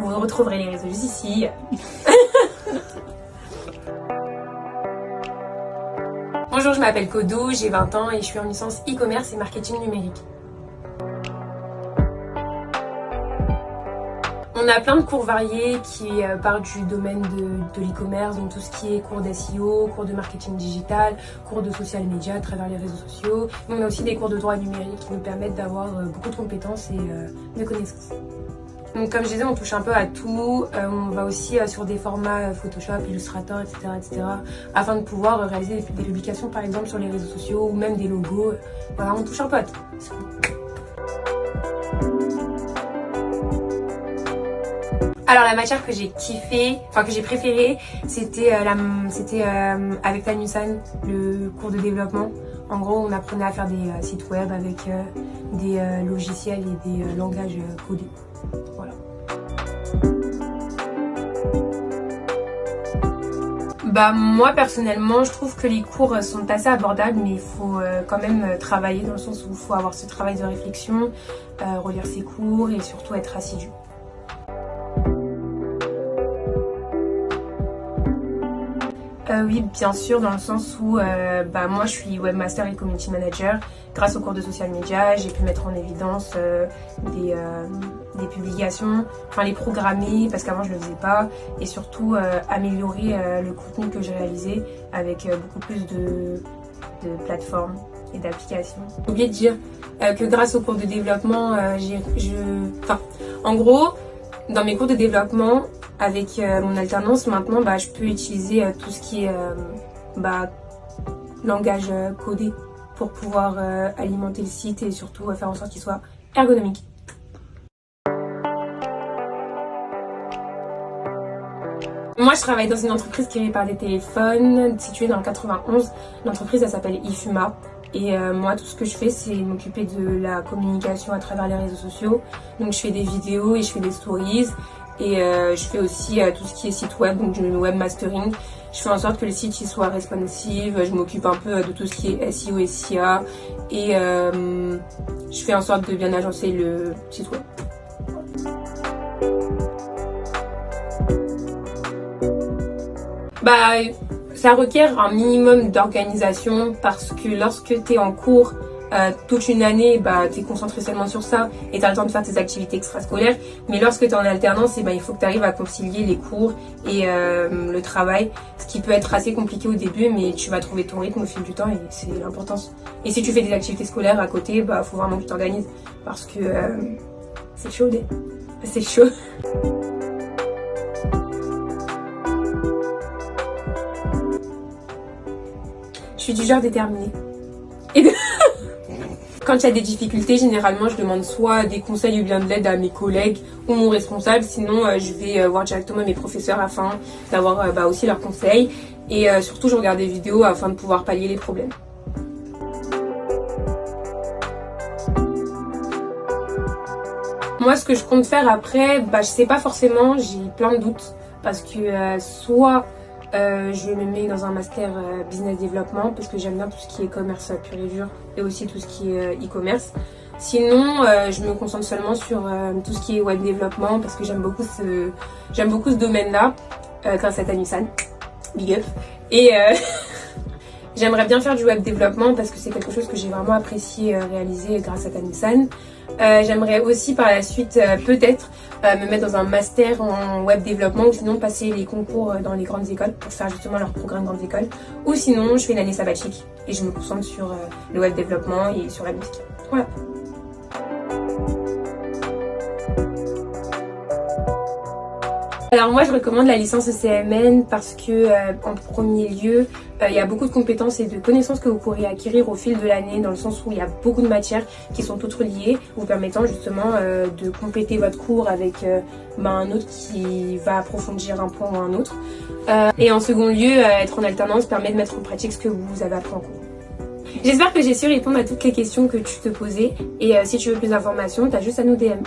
Vous retrouverez les réseaux juste ici. Bonjour, je m'appelle Kodo, j'ai 20 ans et je suis en licence e-commerce et marketing numérique. On a plein de cours variés qui partent du domaine de l'e-commerce, donc tout ce qui est cours d'SEO, cours de marketing digital, cours de social media à travers les réseaux sociaux. Mais on a aussi des cours de droit numérique qui nous permettent d'avoir beaucoup de compétences et de connaissances. Donc comme je disais, on touche un peu à tout. On va aussi sur des formats Photoshop, Illustrator, etc., afin de pouvoir réaliser des publications par exemple sur les réseaux sociaux ou même des logos. Voilà, on touche un peu à tout. Alors la matière que j'ai kiffé, enfin que j'ai préférée, c'était avec Tanusan, le cours de développement. En gros, on apprenait à faire des sites web avec des logiciels et des langages codés. Voilà. Bah moi personnellement, je trouve que les cours sont assez abordables, mais il faut quand même travailler dans le sens où il faut avoir ce travail de réflexion, relire ses cours et surtout être assidu. Oui, bien sûr, dans le sens où moi je suis webmaster et community manager. Grâce au cours de social media, j'ai pu mettre en évidence des publications, enfin les programmer parce qu'avant je ne le faisais pas, et surtout améliorer le contenu que j'ai réalisé avec beaucoup plus de plateformes et d'applications. J'ai oublié de dire que grâce au cours de développement, en gros, dans mes cours de développement, avec mon alternance, maintenant, je peux utiliser tout ce qui est langage codé pour pouvoir alimenter le site et surtout faire en sorte qu'il soit ergonomique. Moi, je travaille dans une entreprise qui répare des téléphones, située dans le 91. L'entreprise, elle s'appelle Ifuma. Et moi, tout ce que je fais, c'est m'occuper de la communication à travers les réseaux sociaux. Donc, je fais des vidéos et je fais des stories. Et je fais aussi tout ce qui est site web, donc du webmastering. Je fais en sorte que le site il soit responsive. Je m'occupe un peu de tout ce qui est SEO et SIA. Et je fais en sorte de bien agencer le site web. Ça requiert un minimum d'organisation parce que lorsque tu es en cours toute une année, tu es concentré seulement sur ça et tu as le temps de faire tes activités extrascolaires. Mais lorsque tu es en alternance, il faut que tu arrives à concilier les cours et le travail, ce qui peut être assez compliqué au début, mais tu vas trouver ton rythme au fil du temps et c'est l'importance. Et si tu fais des activités scolaires à côté, faut vraiment que tu t'organises parce que c'est chaud, c'est chaud. Je suis du genre déterminée. Quand il y a des difficultés, généralement, je demande soit des conseils ou bien de l'aide à mes collègues ou mon responsable. Sinon, je vais voir directement mes professeurs afin d'avoir aussi leurs conseils. Et surtout, je regarde des vidéos afin de pouvoir pallier les problèmes. Moi, ce que je compte faire après, je sais pas forcément, j'ai plein de doutes. Parce que soit je me mets dans un master business développement parce que j'aime bien tout ce qui est commerce pur et dur et aussi tout ce qui est e-commerce. Sinon, je me concentre seulement sur tout ce qui est web développement parce que j'aime beaucoup ce domaine-là grâce à Tanusan. Big up. Et j'aimerais bien faire du web développement parce que c'est quelque chose que j'ai vraiment apprécié réaliser grâce à Tanusan. J'aimerais aussi par la suite peut-être me mettre dans un master en web développement ou sinon passer les concours dans les grandes écoles pour faire justement leur programme grandes écoles. Ou sinon je fais une année sabbatique et je me concentre sur le web développement et sur la musique. Voilà. Alors moi je recommande la licence ECMN parce que en premier lieu il y a beaucoup de compétences et de connaissances que vous pourrez acquérir au fil de l'année dans le sens où il y a beaucoup de matières qui sont toutes reliées, vous permettant justement de compléter votre cours avec un autre qui va approfondir un point ou un autre. Et en second lieu, être en alternance permet de mettre en pratique ce que vous avez appris en cours. J'espère que j'ai su répondre à toutes les questions que tu te posais et si tu veux plus d'informations, t'as juste à nous DM.